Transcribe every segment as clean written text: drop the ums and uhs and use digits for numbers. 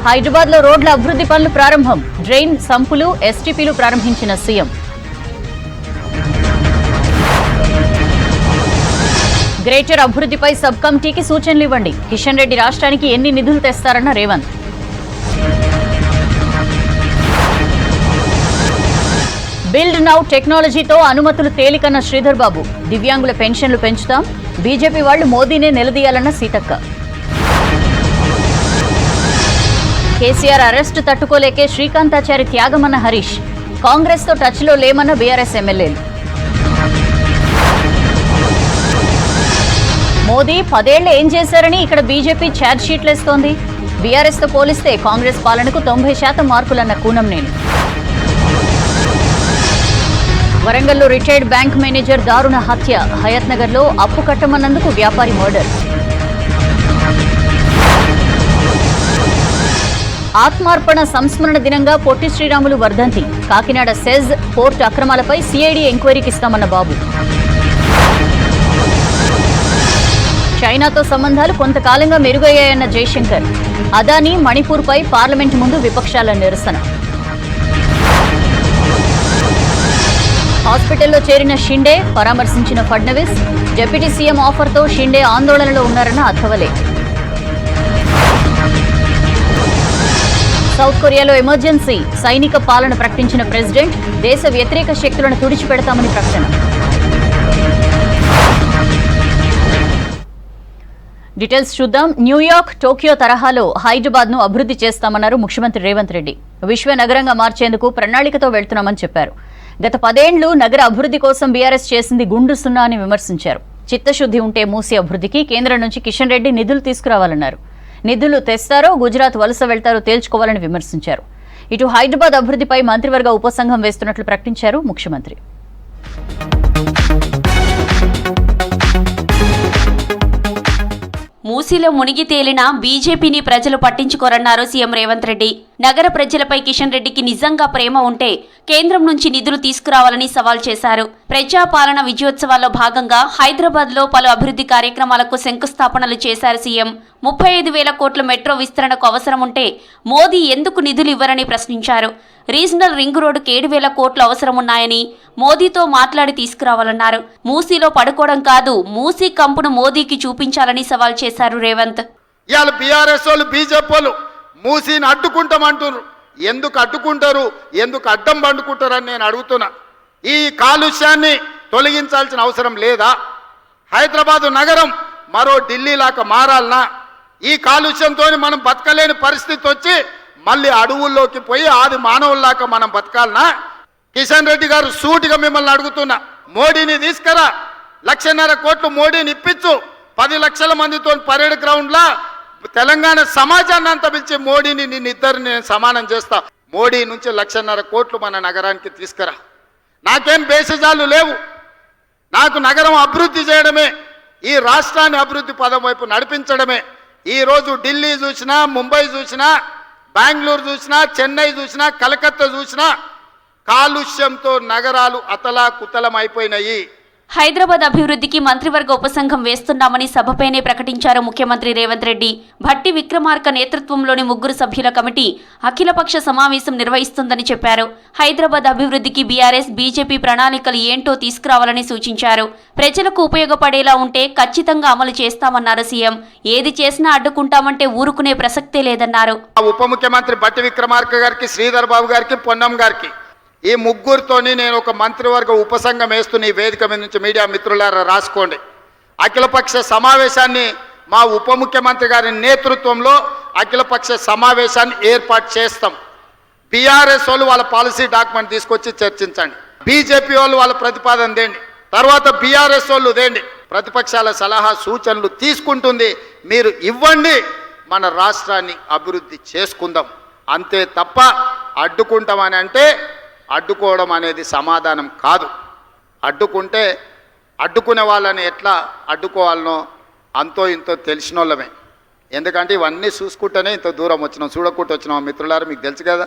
హైదరాబాద్లో రోడ్ల అభివృద్ధి పనులు ప్రారంభం. డ్రైన్ సంపులు, ఎస్టీపీలు ప్రారంభించిన సీఎం. గ్రేటర్ అభివృద్ధిపై సబ్ కమిటీకి సూచనలు ఇవ్వండి. కిషన్ రెడ్డి రాష్ట్రానికి ఎన్ని నిధులు తెస్తారన్న రేవంత్. బిల్డ్ నౌ టెక్నాలజీతో అనుమతులు తేలికన్న శ్రీధర్ బాబు. దివ్యాంగుల పెన్షన్లు పెంచుతాం. బీజేపీ వాళ్లు మోదీనే నిలదీయాలన్న సీతక్క. కేసీఆర్ అరెస్టు తట్టుకోలేకే శ్రీకాంతాచారి త్యాగమన్న హరీష్. కాంగ్రెస్ తో టచ్లో లేమన్న బీఆర్ఎస్ ఎమ్మెల్యేలు. మోదీ 10 ఏళ్లు ఏం చేశారని ఇక్కడ బీజేపీ ఛార్జ్షీట్లేస్తోంది. బీఆర్ఎస్ తో పోలిస్తే కాంగ్రెస్ పాలనకు 90% మార్కులన్న కూనంనేని. వరంగల్లో రిటైర్డ్ బ్యాంక్ మేనేజర్ దారుణ హత్య. హయత్ నగర్ లో అప్పు కట్టమన్నందుకు వ్యాపారి మర్డర్. ఆత్మార్పణ సంస్మరణ దినంగా పొట్టి శ్రీరాములు వర్ధంతి. కాకినాడ సెజ్ పోర్టు అక్రమాలపై సిఐడి ఎంక్వైరీకి ఇస్తామన్న బాబు. చైనాతో సంబంధాలు కొంతకాలంగా మెరుగయ్యాయన్న జైశంకర్. అదానీ మణిపూర్పై పార్లమెంటు ముందు విపక్షాల నిరసన. హాస్పిటల్లో చేరిన షిండే పరామర్శించిన ఫడ్నవీస్. డిప్యూటీ సీఎం ఆఫర్తో షిండే ఆందోళనలో ఉన్నారన్న అథవలే. సౌత్ కొరియాలో ఎమర్జెన్సీ. సైనిక పాలన ప్రకటించిన ప్రెసిడెంట్. దేశ వ్యతిరేక శక్తులను తుడిచిపెడతామని ప్రకటన. డీటెయిల్స్ చూద్దాం. న్యూయార్క్, టోక్యో తరహాలో హైదరాబాద్ ను అభివృద్ధి చేస్తామన్నారు ముఖ్యమంత్రి రేవంత్ రెడ్డి. విశ్వ నగరంగా మార్చేందుకు ప్రణాళికతో వెళ్తున్నామని చెప్పారు. గత 10 ఏళ్లు నగర అభివృద్ధి కోసం బీఆర్ఎస్ చేసింది గుండు సున్నా అని విమర్శించారు. చిత్తశుద్ధి ఉంటే మూసి అభివృద్ధికి కేంద్రం నుంచి కిషన్ రెడ్డి నిధులు తీసుకురావాలన్నారు. నిధులు తెస్తారో గుజరాత్ వలస వెళ్తారో తేల్చుకోవాలని విమర్శించారు. ఇటు హైదరాబాద్ అభివృద్ధిపై మంత్రివర్గ ఉపసంఘం వేస్తున్నట్లు ప్రకటించారు ముఖ్యమంత్రి. మూసీలో మునిగి తేలిన బీజేపీని ప్రజలు పట్టించుకోరన్నారు సీఎం రేవంత్ రెడ్డి. నగర ప్రజలపై కిషన్ రెడ్డికి నిజంగా ప్రేమ ఉంటే కేంద్రం నుంచి నిధులు తీసుకురావాలని సవాల్ చేశారు. ప్రజాపాలన విజయోత్సవాల్లో భాగంగా హైదరాబాద్ లో పలు అభివృద్ధి కార్యక్రమాలకు శంకుస్థాపనలు చేశారు సీఎం. 35,000 కోట్ల మెట్రో విస్తరణకు అవసరం ఉంటే మోదీ ఎందుకు నిధులు ఇవ్వరని ప్రశ్నించారు. రీజనల్ రింగ్ రోడ్డుకు 7,000 కోట్లు అవసరమున్నాయని మోదీతో మాట్లాడి తీసుకురావాలన్నారు. మూసీలో పడుకోవడం కాదు, మూసీ కంపును మోదీకి చూపించాలని సవాల్ చేశారు రేవంత్. ఇవాళ బీఆర్ఎస్ వాళ్ళు, బీజేపీ వాళ్ళు మూసీని అడ్డుకుంటామంటున్నారు. ఎందుకు అడ్డుకుంటారు, ఎందుకు అడ్డం పండుకుంటారని నేను అడుగుతున్నా. ఈ కాలుష్యాన్ని తొలగించాల్సిన అవసరం లేదా? హైదరాబాదు నగరం మరో ఢిల్లీ లాగా మారాలనా? ఈ కాలుష్యంతో మనం బతకలేని పరిస్థితి వచ్చి మళ్ళీ అడవుల్లోకి పోయి ఆది మానవుల్లాగా మనం బతకాలనా? కిషన్ రెడ్డి గారు సూటిగా మిమ్మల్ని అడుగుతున్నా. మోడీని తీసుకురా, 1,50,000 కోట్లు మోడీని ఇప్పించు. 10 లక్షల మందితో పరేడ్ గ్రౌండ్లా తెలంగాణ సమాజాన్ని అంతా పిలిచి మోడీని నిన్నిద్దరిని నేను సమానం చేస్తా. మోడీ నుంచి 1,50,000 కోట్లు మన నగరానికి తీసుకురా. నాకేం బేసిజాలు లేవు. నాకు నగరం అభివృద్ధి చేయడమే, ఈ రాష్ట్రాన్ని అభివృద్ధి పదం వైపు నడిపించడమే. ఈరోజు ఢిల్లీ చూసినా, ముంబై చూసినా, బెంగళూరు చూసినా, చెన్నై చూసినా, కలకత్తా చూసినా కాలుష్యంతో నగరాలు అతలాకుతలం అయిపోయినాయి. హైదరాబాద్ అభివృద్ధికి మంత్రివర్గ ఉపసంఘం వేస్తున్నామని సభపైనే ప్రకటించారు ముఖ్యమంత్రి రేవంత్ రెడ్డి. భట్టి విక్రమార్క నేతృత్వంలోని 3 సభ్యుల కమిటీ అఖిలపక్ష సమావేశం నిర్వహిస్తుందని చెప్పారు. హైదరాబాద్ అభివృద్ధికి బీఆర్ఎస్, బీజేపీ ప్రణాళికలు ఏంటో తీసుకురావాలని సూచించారు. ప్రజలకు ఉపయోగపడేలా ఉంటే ఖచ్చితంగా అమలు చేస్తామన్నారు సీఎం. ఏది చేసినా అడ్డుకుంటామంటే ఊరుకునే ప్రసక్తే లేదన్నారు. ఉప ముఖ్యమంత్రి భట్టి విక్రమార్క గారికి, శ్రీధర్ బాబు గారికి, పొన్నం గారికి, ఈ ముగ్గురితోని నేను ఒక మంత్రివర్గ ఉపసంఘం వేస్తున్న ఈ వేదిక మీద నుంచి మీడియా మిత్రులారా రాసుకోండి. అఖిలపక్ష సమావేశాన్ని మా ఉప ముఖ్యమంత్రి గారి నేతృత్వంలో అఖిలపక్ష సమావేశాన్ని ఏర్పాటు చేస్తాం. బీఆర్ఎస్ వాళ్ళు వాళ్ళ పాలసీ డాక్యుమెంట్ తీసుకొచ్చి చర్చించండి. బీజేపీ వాళ్ళు వాళ్ళ ప్రతిపాదన దేండి, తర్వాత బీఆర్ఎస్ వాళ్ళు దేండి. ప్రతిపక్షాల సలహా సూచనలు తీసుకుంటుంది. మీరు ఇవ్వండి, మన రాష్ట్రాన్ని అభివృద్ధి చేసుకుందాం. అంతే తప్ప అడ్డుకుంటామని అంటే అడ్డుకోవడం అనేది సమాధానం కాదు. అడ్డుకుంటే అడ్డుకునే వాళ్ళని ఎట్లా అడ్డుకోవాలనో అంతో ఇంతో తెలిసిన వాళ్ళమే. ఎందుకంటే ఇవన్నీ చూసుకుంటేనే ఇంత దూరం వచ్చినాం, చూడకుండా వచ్చినాం. మిత్రులారా మీకు తెలుసు కదా.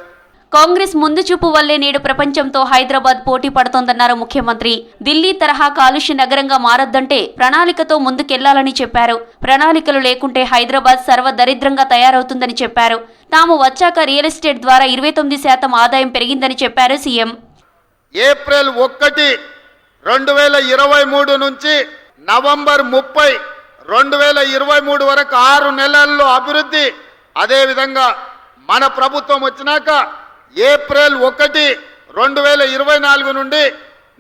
కాంగ్రెస్ ముందు చూపు వల్లే నేడు ప్రపంచంతో హైదరాబాద్ పోటీ పడుతోందన్నారు ముఖ్యమంత్రి. ఢిల్లీ తరహా కాలుష్య నగరంగా మారొద్దంటే ప్రణాళికతో ముందుకెళ్లాలని చెప్పారు. ప్రణాళికలు లేకుంటే హైదరాబాద్ సర్వదరిద్రంగా తయారవుతుందని చెప్పారు. తాము వచ్చాక రియల్ ఎస్టేట్ ద్వారా 29% ఆదాయం పెరిగిందని చెప్పారు సీఎం. ఏప్రిల్ 1, 2023 నుంచి నవంబర్ 30, 2023 వరకు 6 నెలల్లో అభివృద్ధి. అదేవిధంగా మన ప్రభుత్వం వచ్చినాక ఏప్రిల్ 1, 2024 నుండి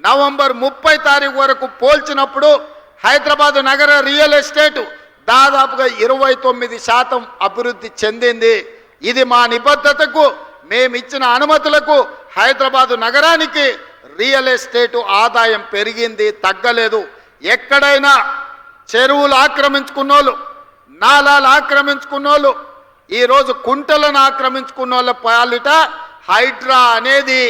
నవంబర్ 30 తారీఖు వరకు పోల్చినప్పుడు హైదరాబాద్ నగర రియల్ ఎస్టేట్ దాదాపుగా 29% అభివృద్ధి చెందింది. ఇది మా నిబద్ధతకు, మేమిచ్చిన అనుమతులకు హైదరాబాదు నగరానికి రియల్ ఎస్టేట్ ఆదాయం పెరిగింది, తగ్గలేదు. ఎక్కడైనా చెరువులు ఆక్రమించుకున్నోళ్ళు, నాలాలు ఆక్రమించుకున్నోళ్ళు, ఈరోజు కుంటలను ఆక్రమించుకున్నోళ్ళ పాలిట హైడ్రా అనేది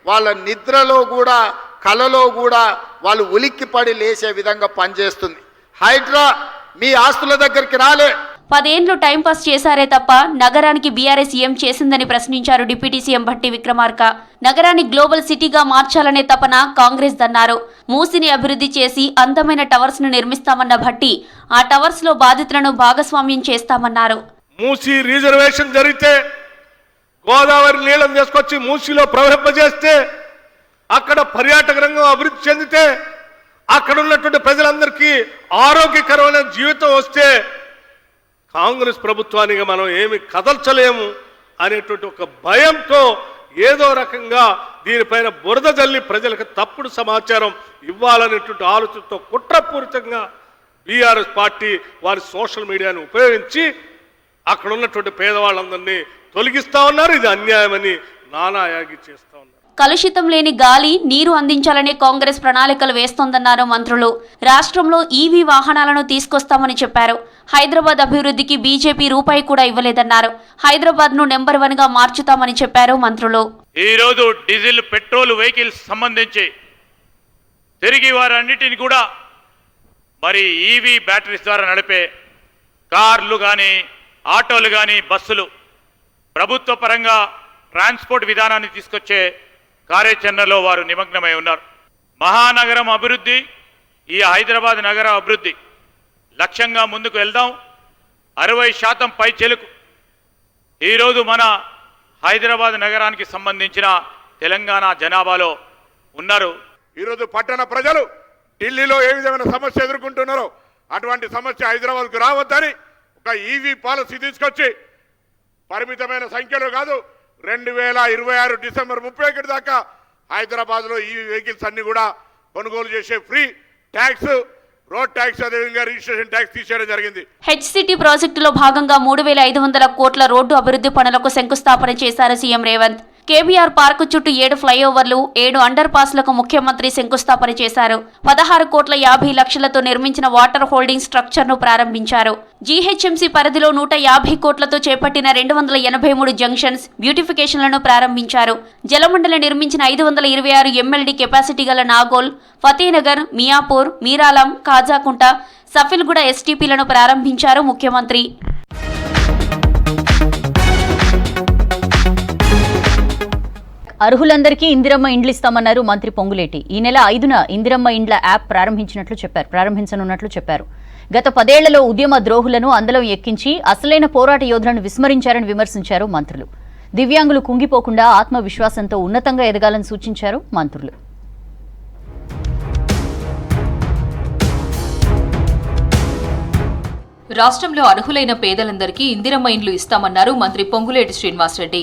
వాళ్ళ నిద్రలో కూడా కలలో కూడా వాళ్ళు ఉలిక్కిపడి లేచే విధంగా పనిచేస్తుంది. హైడ్రా మీ ఆస్తుల దగ్గరికి రాలే. 10 ఏళ్లు టైంపాస్ చేశారే తప్ప నగరానికి బీఆర్ఎస్ ఏం చేసిందని ప్రశ్నించారు డిప్యూటీ సీఎం భట్టి విక్రమార్క. నగరాన్ని గ్లోబల్ సిటీగా మార్చాలనే తపన కాంగ్రెస్ దన్నారు. మూసిని అభివృద్ధి చేసి అందమైన టవర్స్ ను నిర్మిస్తామన్న భట్టి ఆ టవర్స్ లో బాధితులను భాగస్వామ్యం చేస్తామన్నారు. మూసి రిజర్వేషన్ జరిగితే, గోదావరి నీళ్ళని తీసుకొచ్చి మూసిలో ప్రవహింపజేస్తే, అక్కడ పర్యాటక రంగం అభివృద్ధి చెందితే, అక్కడ ఉన్నటువంటి ప్రజలందరికీ ఆరోగ్యకరమైన జీవితం వస్తే కాంగ్రెస్ ప్రభుత్వానికి మనం ఏమి కదల్చలేము అనేటువంటి ఒక భయంతో ఏదో రకంగా దీనిపైన బురద జల్లి ప్రజలకు తప్పుడు సమాచారం ఇవ్వాలనేటువంటి ఆలోచనతో కుట్రపూరితంగా బీఆర్ఎస్ పార్టీ వారి సోషల్ మీడియాను ఉపయోగించి అక్కడ ఉన్నటువంటి పేదవాళ్ళందరినీ తొలగిస్తా ఉన్నారు. ఇది అన్యాయమని నానాయాగి చేస్తా ఉన్నారు. కలుషితం లేని గాలి, నీరు అందించాలనే కాంగ్రెస్ ప్రణాళికలు వేస్తోందన్నారు మంత్రులు. రాష్ట్రంలో ఈవీ వాహనాలను తీసుకొస్తామని చెప్పారు. హైదరాబాద్ అభివృద్ధికి బీజేపీ రూపాయి కూడా ఇవ్వలేదన్నారు. హైదరాబాద్ ను నెంబర్ 1 గా మార్చుతామని చెప్పారు మంత్రులు. ఈ రోజు డీజిల్ పెట్రోల్ వెహికల్స్ సంబంధించి తిరిగి వారన్నిటిని కూడా మరి ఈవీ బ్యాటరీస్ ద్వారా నడిపే కార్లు కానీ, ఆటోలు కానీ, బస్సులు ప్రభుత్వ పరంగా ట్రాన్స్పోర్ట్ విధానాన్ని తీసుకొచ్చే కార్యాచరణలో వారు నిమగ్నమై ఉన్నారు. మహానగరం అభివృద్ధి, ఈ హైదరాబాద్ నగర అభివృద్ధి లక్ష్యంగా ముందుకు వెళ్దాం. 60% పై చెలుకు ఈరోజు మన హైదరాబాద్ నగరానికి సంబంధించిన తెలంగాణ జనాభాలో ఉన్నారు. ఈరోజు పట్టణ ప్రజలు ఢిల్లీలో ఏ విధమైన సమస్య ఎదుర్కొంటున్నారో అటువంటి సమస్య హైదరాబాద్కు రావద్దని ఒక ఈవీ పాలసీ తీసుకొచ్చి పరిమితమైన సంఖ్యలో కాదు, 2026 డిసెంబర్ 31 దాకా హైదరాబాద్లో ఈవీ వెహికల్స్ అన్ని కూడా కొనుగోలు చేసే ఫ్రీ ట్యాక్స్, రోడ్ ట్యాక్స్, అదేవిధంగా రిజిస్ట్రేషన్ ట్యాక్స్ తీసేయడం జరిగింది. హెచ్సిటీ ప్రాజెక్టులో భాగంగా 3500 కోట్ల రోడ్డు అభివృద్ధి పనులకు శంకుస్థాపన చేశారు సీఎం రేవంత్. కేబీఆర్ పార్కు చుట్టూ 7 ఫ్లైఓవర్లు, 7 అండర్ పాస్లకు ముఖ్యమంత్రి శంకుస్థాపన చేశారు. 16,50,00,000తో నిర్మించిన వాటర్ హోల్డింగ్ స్ట్రక్చర్ ను ప్రారంభించారు. జీహెచ్ఎంసీ పరిధిలో 150 కోట్లతో చేపట్టిన 283 జంక్షన్స్, బ్యూటిఫికేషన్లను ప్రారంభించారు. జలమండలి నిర్మించిన 526 ఎంఎల్డీ కెపాసిటీ గల నాగోల్, ఫతేనగర్, మియాపూర్, మీరాలం, కాజాకుంట, సఫిల్గూడ ఎస్టీపీలను ప్రారంభించారు ముఖ్యమంత్రి. అర్హులందరికీ ఇందిరమ్మ ఇండ్లు ఇస్తామన్నారు మంత్రి పొంగులేటి. ఈ నెల 5న ఇందిరమ్మ ఇండ్ల యాప్ ప్రారంభించనున్నట్లు చెప్పారు. గత 10 ఏళ్లలో ఉద్యమ ద్రోహులను అందలం ఎక్కించి అసలైన పోరాట యోధులను విస్మరించారని విమర్శించారు మంత్రులు. దివ్యాంగులు కుంగిపోకుండా ఆత్మవిశ్వాసంతో ఉన్నతంగా ఎదగాలని సూచించారు మంత్రులు. రాష్ట్రంలో అర్హులైన పేదలందరికీ ఇందిరమ్మ ఇండ్లు ఇస్తామన్నారు మంత్రి పొంగులేటి శ్రీనివాసరెడ్డి.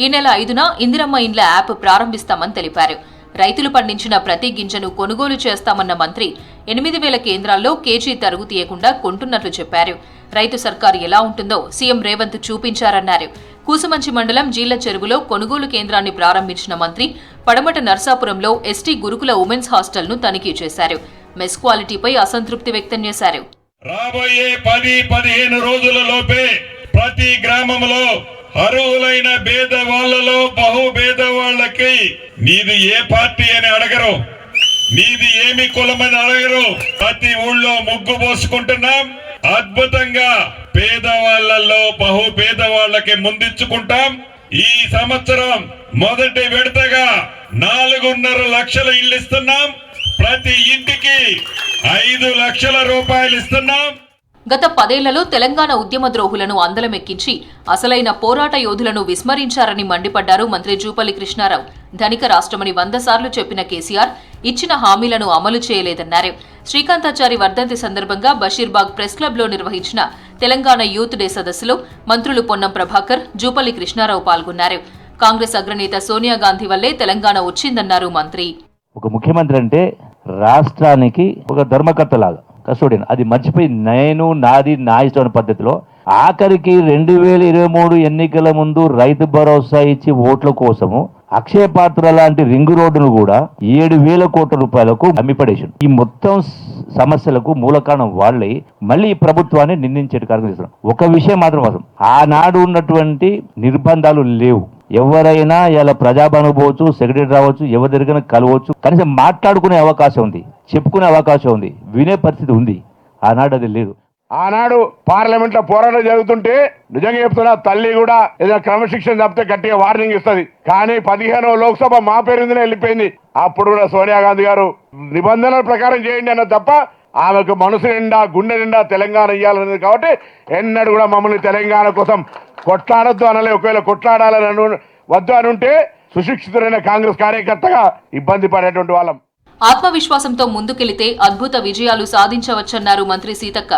ఈ నెల 5న ఇందిరమ్మ ఇండ్ల యాప్ ప్రారంభిస్తామని తెలిపారు. రైతులు పండించిన ప్రతి గింజను కొనుగోలు చేస్తామన్న మంత్రి 8,000 కేంద్రాల్లో కేజీ తరుగు తీయకుండా కొంటున్నట్లు చెప్పారు. రైతు సర్కారు ఎలా ఉంటుందో సీఎం రేవంత్ చూపించారన్నారు. కూసుమంచి మండలం జీళ్ల చెరువులో కొనుగోలు కేంద్రాన్ని ప్రారంభించిన మంత్రి పడమట నర్సాపురంలో ఎస్టీ గురుకుల ఉమెన్స్ హాస్టల్ను తనిఖీ చేశారు. మెస్ క్వాలిటీపై అసంతృప్తి వ్యక్తం చేశారు. రాబోయే 10-15 రోజులలోపే ప్రతి గ్రామంలో అర్హులైన పేదవాళ్లలో బహుపేదవాళ్లకి నీది ఏ పార్టీ అని అడగరు, నీది ఏమి కులమని అడగరు. ప్రతి ఊళ్ళో ముగ్గు పోసుకుంటున్నాం. అద్భుతంగా పేదవాళ్లలో బహుపేదవాళ్లకి ముందించుకుంటాం. ఈ సంవత్సరం మొదటి విడతగా 4.5 లక్షల ఇళ్ళు ఇస్తున్నాం. ప్రతి ఇంటికి 5 లక్షల రూపాయలు ఇస్తున్నాం. గత 10 ఏళ్లలో తెలంగాణ ఉద్యమ ద్రోహులను అందలమెక్కించి అసలైన పోరాట యోధులను విస్మరించారని మండిపడ్డారు మంత్రి జూపల్లి కృష్ణారావు. ధనిక రాష్ట్రమని 100 సార్లు చెప్పిన కేసీఆర్ ఇచ్చిన హామీలను అమలు చేయలేదన్నారు. శ్రీకాంతాచారి వర్ధంతి సందర్భంగా బషీర్బాగ్ ప్రెస్ క్లబ్లో నిర్వహించిన తెలంగాణ యూత్ డే సదస్సులో మంత్రులు పొన్నం ప్రభాకర్, జూపల్లి కృష్ణారావు పాల్గొన్నారు. కాంగ్రెస్ అగ్రనేత సోనియా గాంధీ వల్లే తెలంగాణ వచ్చిందన్నారు మంత్రి. ఒక ముఖ్యమంత్రి అంటే రాష్ట్రానికి ఒక ధర్మకర్తలాగా కస్టోడియన్, అది మర్చిపోయి నేను నాది నా ఇష్టమైన పద్ధతిలో ఆఖరికి 2023 ఎన్నికల ముందు రైతు భరోసా ఇచ్చి ఓట్ల కోసము అక్షయ పాత్ర లాంటి రింగు రోడ్డును కూడా 7,000 కోట్ల రూపాయలకు అమ్మిపడేసాడు. ఈ మొత్తం సమస్యలకు మూల కారణం వాళ్ళే మళ్ళీ ఈ ప్రభుత్వాన్ని నిందించే కార్యక్రమం చేస్తున్నారు. ఒక విషయం మాత్రం అవసరం, ఆనాడు ఉన్నటువంటి నిర్బంధాలు లేవు. ఎవరైనా ఇలా ప్రజాభవన్ పోవచ్చు, సెక్రటరీ రావచ్చు, ఎవరి దగ్గర కలవచ్చు, కనీసం మాట్లాడుకునే అవకాశం ఉంది, చెప్పుకునే అవకాశం ఉంది, వినే పరిస్థితి ఉంది. ఆనాడు అది లేదు. ఆనాడు పార్లమెంట్ లో పోరాటం జరుగుతుంటే నిజంగా చెప్తున్నా, తల్లి కూడా ఏదైనా క్రమశిక్షణ తప్పితే గట్టిగా వార్నింగ్ ఇస్తుంది. కానీ 15వ లోక్సభ మా పేరు మీదనే వెళ్ళిపోయింది. అప్పుడు కూడా సోనియా గాంధీ గారు నిబంధనల ప్రకారం చేయండి అన్న తప్ప ఆమెకు మనసు నిండా గుండె నిండా తెలంగాణ ఇవ్వాలన్నది. కాబట్టి ఎన్నడూ కూడా మమ్మల్ని తెలంగాణ కోసం కొట్లాడొద్దు అనలే. ఒకవేళ కొట్లాడాలని వద్దు అని ఉంటే సుశిక్షితులైన కాంగ్రెస్ కార్యకర్తగా ఇబ్బంది పడేటువంటి వాళ్ళం. ఆత్మవిశ్వాసంతో ముందుకెళితే అద్భుత విజయాలు సాధించవచ్చన్నారు మంత్రి సీతక్క.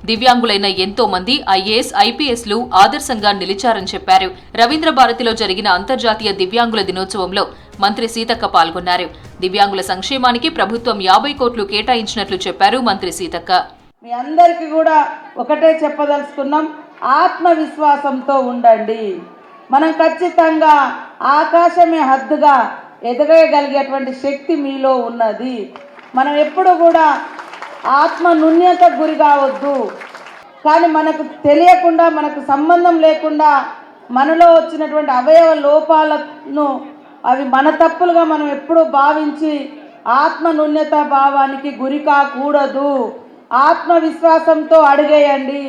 దివ్యాంగులైన ఎంతో మంది ఐఏఎస్, ఐపీఎస్లు ఆదర్శంగా నిలిచారని చెప్పారు. రవీంద్ర భారతిలో జరిగిన అంతర్జాతీయ దివ్యాంగుల దినోత్సవంలో మంత్రి సీతక్క పాల్గొన్నారు. దివ్యాంగుల సంక్షేమానికి ప్రభుత్వం 50 కోట్లు కేటాయించినట్లు చెప్పారు మంత్రి సీతక్క. మీ అందరికీ కూడా ఒకటే చెప్పదలుచుకున్నాం, ఆత్మవిశ్వాసంతో ఉండండి. మనం ఖచ్చితంగా ఆకాశమే హద్దుగా ఎదగగలిగేటువంటి శక్తి మీలో ఉన్నది. మనం ఎప్పుడు కూడా ఆత్మ న్యూన్యత గురి కావద్దు. కానీ మనకు తెలియకుండా, మనకు సంబంధం లేకుండా మనలో వచ్చినటువంటి అవయవ లోపాలను అవి మన తప్పులుగా మనం ఎప్పుడూ భావించి ఆత్మ న్యూన్యత భావానికి గురి కాకూడదు. ఆత్మవిశ్వాసంతో అడుగేయండి.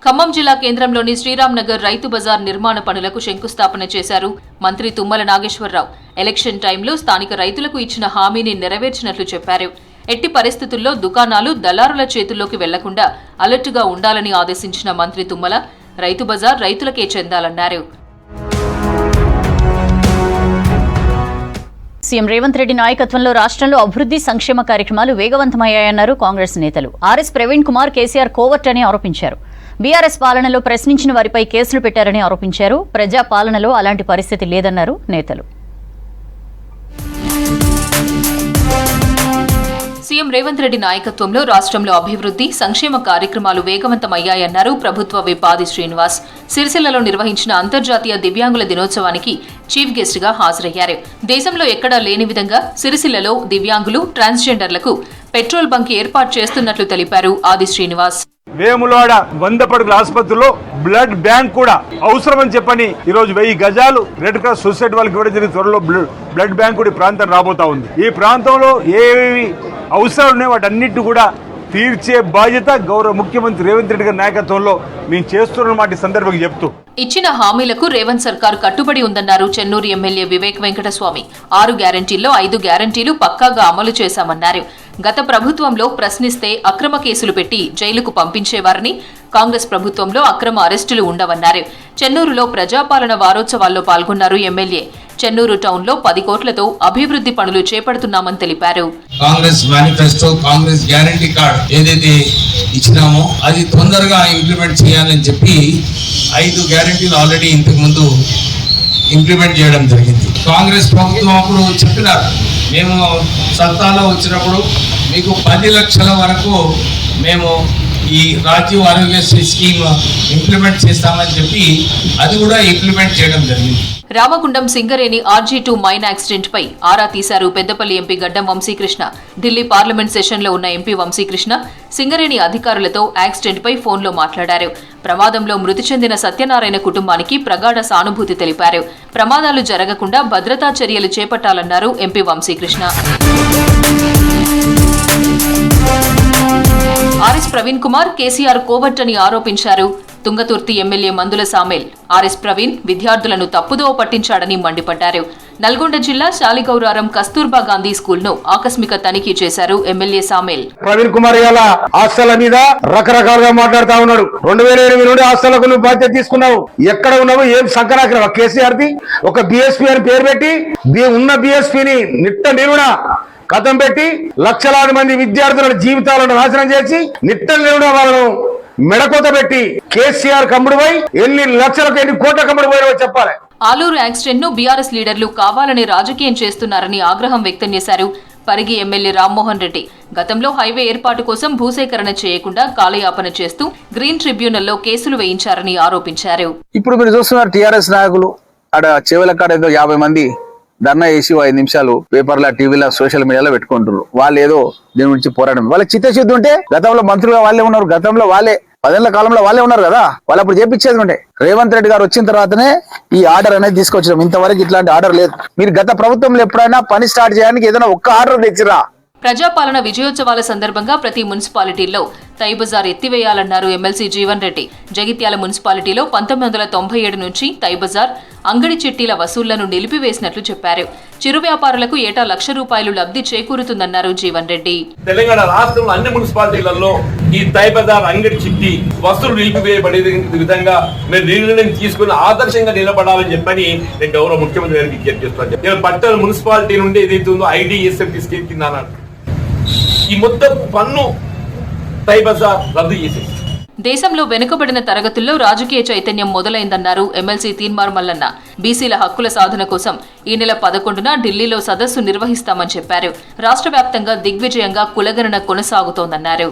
ఖమ్మం జిల్లా కేంద్రంలోని శ్రీరామ్ నగర్ రైతు బజార్ నిర్మాణ పనులకు శంకుస్థాపన చేశారు మంత్రి తుమ్మల నాగేశ్వరరావు. ఎలక్షన్ టైంలో స్థానిక రైతులకు ఇచ్చిన హామీని నెరవేర్చినట్లు చెప్పారు. ఎట్టి పరిస్థితుల్లో దుకాణాలు దళారుల చేతుల్లోకి వెళ్లకుండా అలర్టుగా ఉండాలని ఆదేశించిన మంత్రి తుమ్మల రైతు బజార్ రైతులకే చెందాలన్నారు. సీఎం రేవంత్ రెడ్డి నాయకత్వంలో రాష్ట్రంలో అభివృద్ధి సంక్షేమ కార్యక్రమాలు వేగవంతమయ్యాయన్నారు కాంగ్రెస్ నేతలు. RS Praveen Kumar KCR covert అని ఆరోపించారు. బీఆర్ఎస్ పాలనలో ప్రశ్నించిన వారిపై కేసులు పెట్టారని ఆరోపించారు. ప్రజా పాలనలో అలాంటి పరిస్థితి లేదన్నారు నేతలు. సీఎం రేవంత్ రెడ్డి నాయకత్వంలో రాష్ట్రంలో అభివృద్ధి సంక్షేమ కార్యక్రమాలు వేగవంతమయ్యాయన్నారు ప్రభుత్వ విప్ ఆది శ్రీనివాస్. సిరిసిల్లలో నిర్వహించిన అంతర్జాతీయ దివ్యాంగుల దినోత్సవానికి చీఫ్ గెస్ట్ గా హాజరయ్యారు. దేశంలో ఎక్కడా లేని విధంగా సిరిసిల్లలో దివ్యాంగులు, ట్రాన్స్జెండర్లకు పెట్రోల్ బంక్ ఏర్పాటు చేస్తున్నట్లు తెలిపారు ఆది శ్రీనివాస్. వేములవాడ 100 పడుగుల ఆసుపత్రిలో బ్లడ్ బ్యాంక్ కూడా అవసరం అని చెప్పని ఈరోజు 1000 గజాలు రెడ్ క్రాస్ సొసైటీ వాళ్ళకి ఇవ్వడం జరిగింది. త్వరలో బ్లడ్ బ్యాంక్ కూడా ఈ ప్రాంతం రాబోతా ఉంది. ఈ ప్రాంతంలో ఏవి అవసరాలు ఉన్నాయో వాటన్నిటి కూడా తీర్చే బాధ్యత గౌరవ ముఖ్యమంత్రి రేవంత్ రెడ్డి గారి నాయకత్వంలో మేము చేస్తున్నమాట ఈ సందర్భంగా చెప్తూ ఇచ్చిన హామీలకు రేవంత్ సర్కారు కట్టుబడి ఉందన్నారు చెన్నూరు ఎమ్మెల్యే వివేక్ వెంకటస్వామి. 6 గ్యారంటీల్లో 5 గ్యారంటీలు పక్కాగా అమలు చేశామన్నారు. గత ప్రభుత్వంలో ప్రశ్నిస్తే అక్రమ కేసులు పెట్టి జైలుకు పంపించేవారని, కాంగ్రెస్ ప్రభుత్వంలో అక్రమ అరెస్టులు ఉండవన్నారు. చెన్నూరులో ప్రజాపాలన వారోత్సవాల్లో పాల్గొన్నారు ఎమ్మెల్యే. చెన్నూరు టౌన్ లో 10 కోట్లతో అభివృద్ధి పనులు చేపడుతున్నామని తెలిపారు. Congress manifesto, Congress guarantee card ఏదైతే ఇచ్చినామో అది తొందరగా ఇంప్లిమెంట్ చేయాలని చెప్పి 5 గ్యారంటీలు ఆల్రెడీ ఇంతకు ముందు ఇంప్లిమెంట్ చేయడం జరిగింది. కాంగ్రెస్ ప్రభుత్వం అప్పుడు చెప్పినారు, మేము సత్తాలో వచ్చినప్పుడు మీకు 10 లక్షల వరకు మేము ఈ రాజీవ్ ఆరోగ్యశ్రీ స్కీమ్ ఇంప్లిమెంట్ చేస్తామని చెప్పి అది కూడా ఇంప్లిమెంట్ చేయడం జరిగింది. Ramagundam Singareni RG2 mine accident పై ఆరా తీశారు పెద్దపల్లి ఎంపీ గడ్డం వంశీకృష్ణ. ఢిల్లీ పార్లమెంట్ సెషన్లో ఉన్న ఎంపీ వంశీకృష్ణ సింగరేణి అధికారులతో యాక్సిడెంట్ పై ఫోన్లో మాట్లాడారు. ప్రమాదంలో మృతి చెందిన సత్యనారాయణ కుటుంబానికి ప్రగాఢ సానుభూతి తెలిపారు. ప్రమాదాలు జరగకుండా భద్రతా చర్యలు చేపట్టాలన్నారు MP Vamsikrishna. RS Praveen Kumar KCR covert అని ఆరోపించారు తుంగతుర్తి ఎమ్మెల్యే మందుల సామేల్. ఆర్ఎస్ ప్రవీణ్ విద్యార్థులను తప్పుదోవ పట్టించాడని మండిపడ్డారు. నల్గొండ జిల్లా శాలిగౌరారం కస్తూర్బా గాంధీ స్కూల్ ను ఆకస్మిక తనిఖీ చేశారు ఎమ్మెల్యే సామేల్. ప్రవీణ్ కుమార్ గాల హాస్టల్ మీద రకరకాలుగా మాట్లాడుతా ఉన్నాడు. 2008 నుండి హాస్టల్కు నువ్వు బాధ్యత తీసుకున్నావు. ఎక్కడ ఉన్నావు? ఏం సంకరాక కేసీఆర్ ది ఒక బిఎస్పీ అని పేరు పెట్టి ఉన్న బిఎస్పీని నిట్ట నిలువున కథం పెట్టి లక్షలాది మంది విద్యార్థుల జీవితాలను నాశనం చేసి నిట్ట నిలువున వాళ్ళను మెడకోత పెట్టి కేసీఆర్ కమ్ముడుపై ఎన్ని లక్షలకు ఎన్ని కోట్ల కమ్ముడుపోయినో చెప్పాలి. ఆలూరు యాక్సిడెంట్ ను బీఆర్ఎస్ లీడర్లు కావాలని రాజకీయం చేస్తున్నారని ఆగ్రహం వ్యక్తం చేశారు పరిగి ఎమ్మెల్యే రామ్మోహన్ రెడ్డి. గతంలో హైవే ఏర్పాటు కోసం భూసేకరణ చేయకుండా కాలయాపన చేస్తూ గ్రీన్ ట్రిబ్యునల్లో కేసులు వేయించారని ఆరోపించారు. ఇప్పుడు మీరు చూస్తున్నారు టీఆర్ఎస్ నాయకులు ఆడ చెవుల కాడ ఏదో 50 మంది ధర్నా చేసి 5 నిమిషాలు పేపర్ల టీవీలో సోషల్ మీడియాలో పెట్టుకుంటారు. వాళ్ళు ఏదో దీని గురించి పోరాటం. వాళ్ళకి చిత్తశుద్ధి ఉంటే గతంలో మంత్రులుగా వాళ్ళే ఉన్నారు, గతంలో వాళ్ళే 10 ఏళ్ల కాలంలో వాళ్ళే ఉన్నారు కదా, వాళ్ళు అప్పుడు చేపించేది ఉండే. రేవంత్ రెడ్డి గారు వచ్చిన తర్వాతనే ఈ ఆర్డర్ అనేది తీసుకొచ్చాం. ఇంతవరకు ఇట్లాంటి ఆర్డర్ లేదు. మీరు గత ప్రభుత్వంలో ఎప్పుడైనా పని స్టార్ట్ చేయడానికి ఏదైనా ఒక్క ఆర్డర్ తెచ్చిరా? ప్రజాపాలన విజయోత్సవాల సందర్భంగా ప్రతి మున్సిపాలిటీల్లో తై బజార్ ఎత్తివేయాలన్నారు ఎమ్మెల్సీ జీవన్ రెడ్డి. జగిత్యాల మున్సిపాలిటీలో 1997 నుంచి తై బజార్ అంగడి చిట్టీల వసూళ్లను నిలిపివేసినట్లు చెప్పారు. చిరు వ్యాపారులకు ఏటా ₹1,00,000 లబ్ధి చేకూరుతుందన్నారు జీవన్ రెడ్డి. తెలంగాణ రాష్ట్రంలో అన్ని మున్సిపాలిటీలలో ఈ తై బజార్ అంగడి చిట్టి వసూలు నిలిపివేయబడే విధంగా మేము నిర్ణయం తీసుకుని ఆదర్శంగా నిలబడాలని చెప్పని నేను గౌరవ ముఖ్యమంత్రి గారికి విజ్ఞప్తి చేస్తున్నాను. నేను పట్టణ మున్సిపాలిటీ నుండి ఏదైతే ఉందో IDSMT స్కీమ్ కింద ఈ మొత్తం పన్ను తై బజార్ రద్దు చేసేసి దేశంలో వెనుకబడిన తరగతుల్లో రాజకీయ చైతన్యం మొదలైందన్నారు ఎమ్మెల్సీ తీన్మార్ మల్లన్న. బీసీల హక్కుల సాధన కోసం ఈ నెల 11న ఢిల్లీలో సదస్సు నిర్వహిస్తామని చెప్పారు. రాష్ట్ర వ్యాప్తంగా దిగ్విజయంగా కులగణన కొనసాగుతోందన్నారు.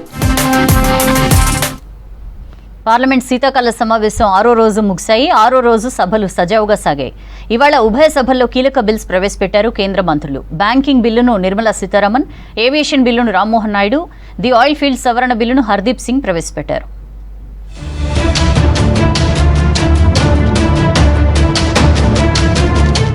పార్లమెంట్ శీతాకాల సమావేశం 6వ రోజు ముగిశాయి. 6వ రోజు సభలు సజావుగా సాగాయి. ఇవాళ ఉభయ సభల్లో కీలక బిల్స్ ప్రవేశపెట్టారు కేంద్ర మంత్రులు. బ్యాంకింగ్ బిల్లును నిర్మలా సీతారామన్, ఏవియేషన్ బిల్లును Rammohan Naidu, the oil field సవరణ బిల్లును హర్దీప్ సింగ్ ప్రవేశపెట్టారు.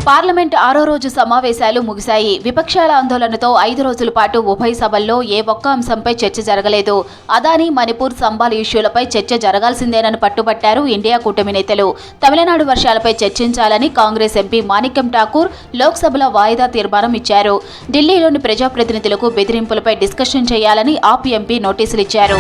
పార్లమెంట్ 6వ రోజు సమావేశాలు ముగిశాయి. విపక్షాల ఆందోళనతో 5 రోజుల పాటు ఉభయ సభల్లో ఏ ఒక్క అంశంపై చర్చ జరగలేదు. అదానీ, మణిపూర్, సంబాల్ ఇష్యూలపై చర్చ జరగాల్సిందేనని పట్టుబట్టారు ఇండియా కూటమి నేతలు. తమిళనాడు వర్షాలపై చర్చించాలని కాంగ్రెస్ ఎంపీ మాణిక్యం ఠాకూర్ లోక్సభలో వాయిదా తీర్మానం ఇచ్చారు. ఢిల్లీలోని ప్రజాప్రతినిధులకు బెదిరింపులపై డిస్కషన్ చేయాలని ఆప్ ఎంపీ నోటీసులు ఇచ్చారు.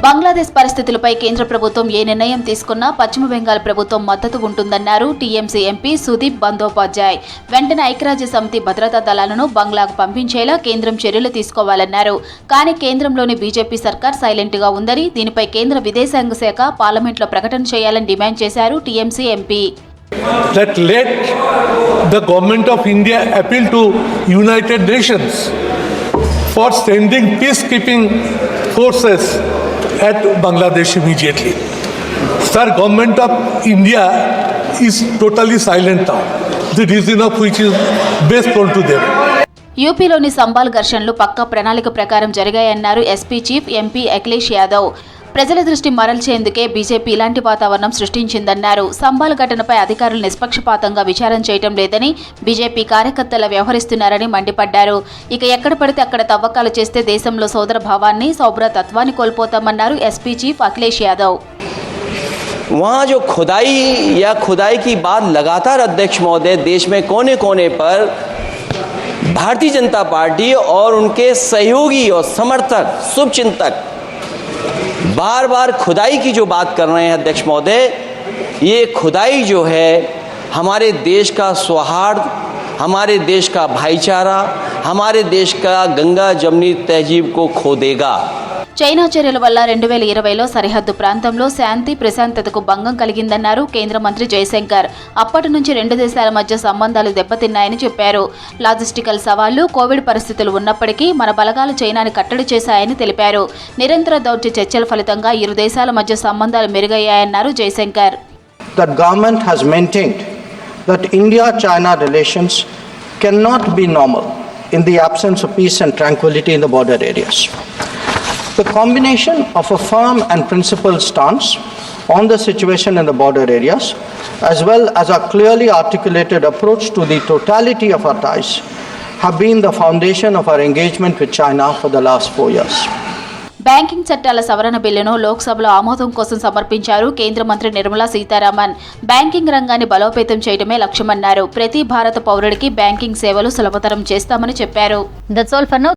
బంగ్లాదేశ్ పరిస్థితులపై కేంద్ర ప్రభుత్వం ఏ నిర్ణయం తీసుకున్నా పశ్చిమ బెంగాల్ ప్రభుత్వం మద్దతు ఉంటుందన్నారు టీఎంసీ ఎంపీ సుదీప్ బందోపాధ్యాయ్. వెంటనే ఐక్యరాజ్య సమితి భద్రతా దళాలను బంగ్లాకు పంపించేలా కేంద్రం చర్యలు తీసుకోవాలన్నారు. కానీ కేంద్రంలోని బీజేపీ సర్కార్ సైలెంట్గా ఉందని, దీనిపై కేంద్ర విదేశాంగ శాఖ పార్లమెంట్లో ప్రకటన చేయాలని డిమాండ్ చేశారు TMC MP. That let the government of India appeal to United Nations for sending peacekeeping forces at Bangladesh immediately. Sir, government of India is totally silent now. The reason of which is best known to them. యూపీలోని సంబాల్ ఘర్షణలు పక్కా ప్రణాళిక ప్రకారం జరిగాయన్నారు SP chief MP Akhilesh Yadav. ప్రజల దృష్టి మరల్చేందుకే BJP ఇలాంటి వాతావరణం సృష్టించిందన్నారు. సంబాల్ ఘటనపై అధికారులు నిష్పక్షపాతంగా విచారణ చేయడం లేదని, బీజేపీ కార్యకర్తలు వ్యవహరిస్తున్నారని మండిపడ్డారు. ఇక ఎక్కడ పడితే అక్కడ తవ్వకాలు చేస్తే దేశంలో సోదర భావాన్ని, సౌభ్రతత్వాన్ని కోల్పోతామన్నారు ఎస్పీ చీఫ్ అఖిలేష్ యాదవ్. वहाँ जो खुदाई की बात लगातार अध्यक्ष महोदय देश में कोने कोने पर भारतीय जनता पार्टी और उनके सहयोगी और समर्थक, शुभचिंतक बार बार खुदाई की जो बात कर रहे हैं अध्यक्ष महोदय, ये खुदाई जो है हमारे देश का सौहार्द, हमारे देश का भाईचारा, हमारे देश का गंगा जमुनी तहजीब को खो देगा. చైనా చర్యల వల్ల 2020లో సరిహద్దు ప్రాంతంలో శాంతి ప్రశాంతతకు భంగం కలిగిందన్నారు కేంద్ర మంత్రి జయశంకర్. అప్పటి నుంచి 2 దేశాల మధ్య సంబంధాలు దెబ్బతిన్నాయని చెప్పారు. లాజిస్టికల్ సవాళ్లు, కోవిడ్ పరిస్థితులు ఉన్నప్పటికీ మన బలగాలు చైనాని కట్టడి చేశాయని తెలిపారు. నిరంతర దౌత్య చర్చల ఫలితంగా ఇరు దేశాల మధ్య సంబంధాలు మెరుగయ్యాయన్నారు Jayashankar. The government has maintained that India-China relations cannot be normal in the absence of peace and tranquility in the border areas. The combination of a firm and principled stance on the situation in the border areas, as well as a clearly articulated approach to the totality of our ties, have been the foundation of our engagement with China for the last 4 years. Banking చట్టాల సవరణ బిల్లును లోక్సభలో ఆమోదం కోసం సమర్పించారు కేంద్ర మంత్రి Nirmala Sitharaman. Banking రంగాన్ని బలోపేతం చేయడమే లక్ష్యమన్నారు. ప్రతి భారత పౌరుడికి బ్యాంకింగ్ సేవలు సులభతరం చేస్తామని చెప్పారు. That's all for now.